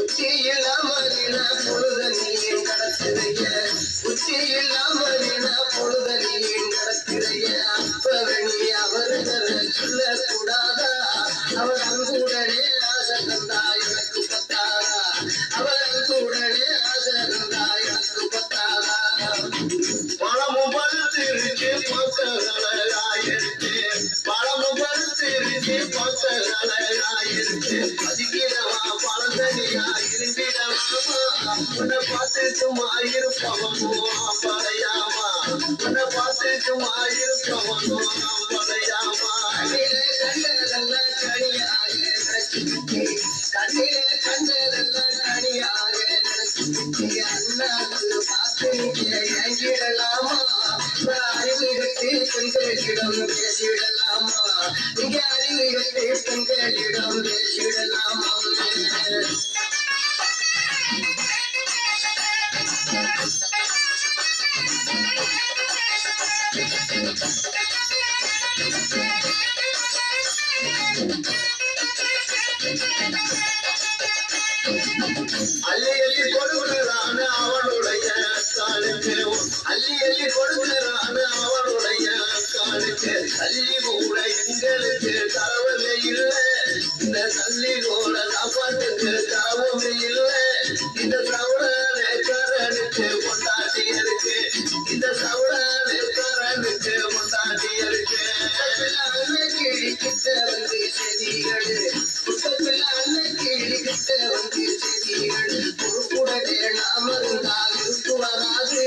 உச்சியில்லாமலின பொழுதனியின் கடத்திரைய உச்சியில்லாமலின பொழுதனியின் கடத்திரைய அப்பவனி அவர்கள் சொல்லக்கூடாதா அவர் அங்குடனே ஆசை தந்தா எனக்கு பத்தாதா அவர் அங்குடனே ஆசை தந்தா எனக்கு பத்தாதா பழமும் பழுத்திருச்சு பக்கங்களாயிடுச்சு பழமும் பழுத்திருச்சு பக்கங்களாயிடுச்சு அதிகிறவா பழந்தனியா இருந்திடவாமா உன்னை பார்த்துக்குமா இருப்பவனோ படையாமா உன்னை பார்த்துக்குமா இருப்பவனோ படையாமா கண்டதெல்லாம் கனியாக நினைச்சு கண்ணிலே கண்டதெல்லாம் கனியாக நினைச்சு அண்ணாக்கு பார்த்து ஏங்கிடலாமா அறிவுகத்தை பெண்களிடம் பேசிடலாமா இங்க அறிவுகத்தை பெண்களிடம் பேசிடலாமா அள்ளி அள்ளி கொடுக்கிறான் அவனுடைய காலுக்கு அள்ளி அள்ளி கொடுக்கிறான் அவனுடைய காலுக்கு அள்ளி கூட எங்களுக்கு தரவே இல்லை இந்த தள்ளி கூட சாப்பாட்டுக்கு தரவே இல்லை இந்த சவுடானே காரனுக்கு கொண்டாட்டி இருக்கு இந்த சவுடானே காரனுக்கு கொண்டாட்டி இருக்கு கிட்ட வந்து செடிகள் புத்தத்தில் அண்ணன் கிட்ட வந்து செடிகள் பொறுப்புடனே நாம இருந்தால் இருக்கு வராது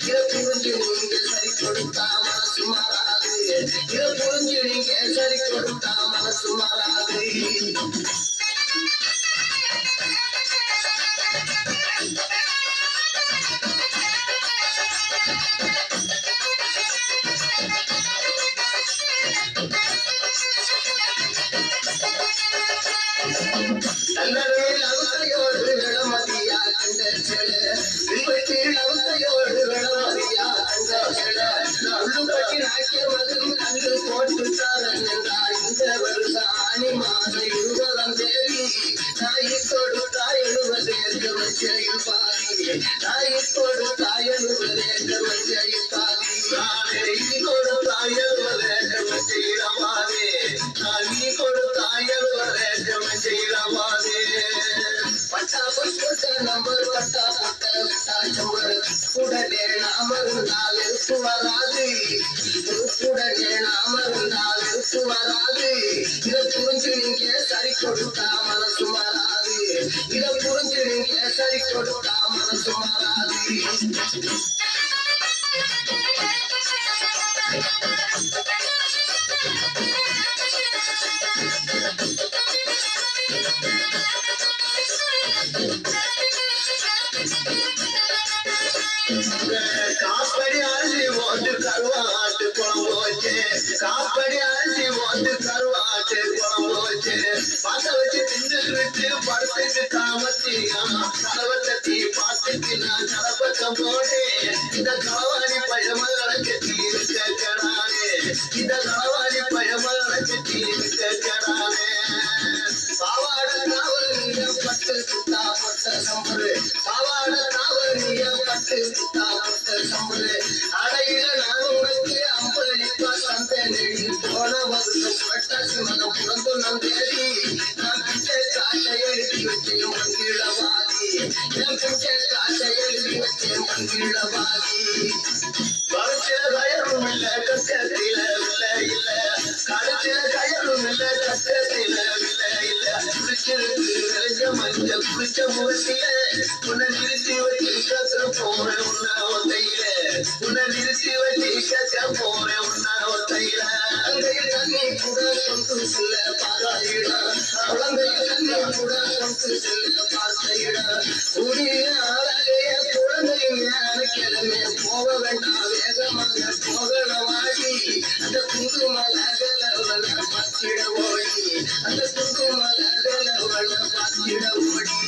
இதை புரிஞ்சு நீங்க சரி கொடுத்தா மனசு மாறாது இதை புரிஞ்சு நீங்க சரி கொடுத்தா மனசு மாறாது தன்னடையில் அவத்தையோடு விளமதியா கண்ட செல விண்பட்டில் அவத்தையோடு விளமதியா கண்ட செல உள்ளுபட்டி நாக்கிய மகன் கண்டு போட்டு தரன் என்றார் இந்த வருஷம் ஆணி மாதம் 20ஆம் தேதி தாய் கொடுத்தாய் 70 ஏக்கர் வஞ்சையில் பாதி தாய் கொடுத்தாய் 70 ஏக்கர் வஞ்சையில் பாதி நீ கொடுத்தாய் 70 ஏக்கர் வஞ்சையில் பாதி நீ கொடுத்தாய் 70 ஏக்கர் வஞ்சையில் பாதி பட்டா பொட்ட நம்பர் பட்டா பொட்ட நம்பர் உடனே நாம இருந்தால் இருக்கு வராது உடனே நாம இருந்தால் இருக்கு வராது இதை புரிஞ்சு நீங்க சரி கொடுத்தா மனசு மாறாது இதை புரிஞ்சு நீங்க சரி கொடுத்தா மனசு மாறாது காப்படி அரிசி போட்டு கருவாட்டு குழம்பு வச்சு காப்படி அரிசி போட்டு கருவாட்டு குழம்பு வச்சு பாத்த வச்சு தின்னுட்டு படுத்துட்டு காமத்தியா கதவை தட்டி பாத்துக்கு நான் கடப்பக்கம் போனேன் இந்த களவாணி பழமகளை கட்டி கேட்கறானே இந்த களவாணி பழமகளை கட்டி கேட்கறானே பாவாட காவலிய பட்டு சுத்தா பட்ட சம்பரு பாவாட காவலிய பட்டு சுத்தா பட்ட சம்பரு அடையில நான் உனக்கு 50 சந்தை நெடி போன வருஷம் பட்டாசு மனம் பிறந்து நம் தேடி நான் பிச்சை காசை எழுதி வச்சேன் மங்கிழவாதி என் பிச்சை காசை எழுதி வச்சேன் மங்கிழவாதி கருச்சில கயரும் இல்ல கட்டத்தில இல்ல கருச்சில கயரும் இல்ல கட்டத்தில இல்ல குளிச்சிருக்கு நிறைஞ்ச மஞ்சள் குளிச்ச முகத்தில உன்னை நிறுத்தி வச்சு கத்த போறேன் உன்ன ஒத்தையில உன்னை நிறுத்தி வச்சு கத்த போறேன் உன்ன ஒத்தையில குழந்தைய தண்ணி கூட சொந்து செல்ல பாராயிட குழந்தைய தண்ணி கூட சொந்து செல்ல பார்த்தையிட உரிய ஆளாலேய குழந்தையுமே அணைக்கிழமை போக வேண்டாம் வேகமாக போகணவாடி அந்த குங்குமலகலவன பத்திட ஓடி அந்த குங்குமலகலவன பத்திட ஓடி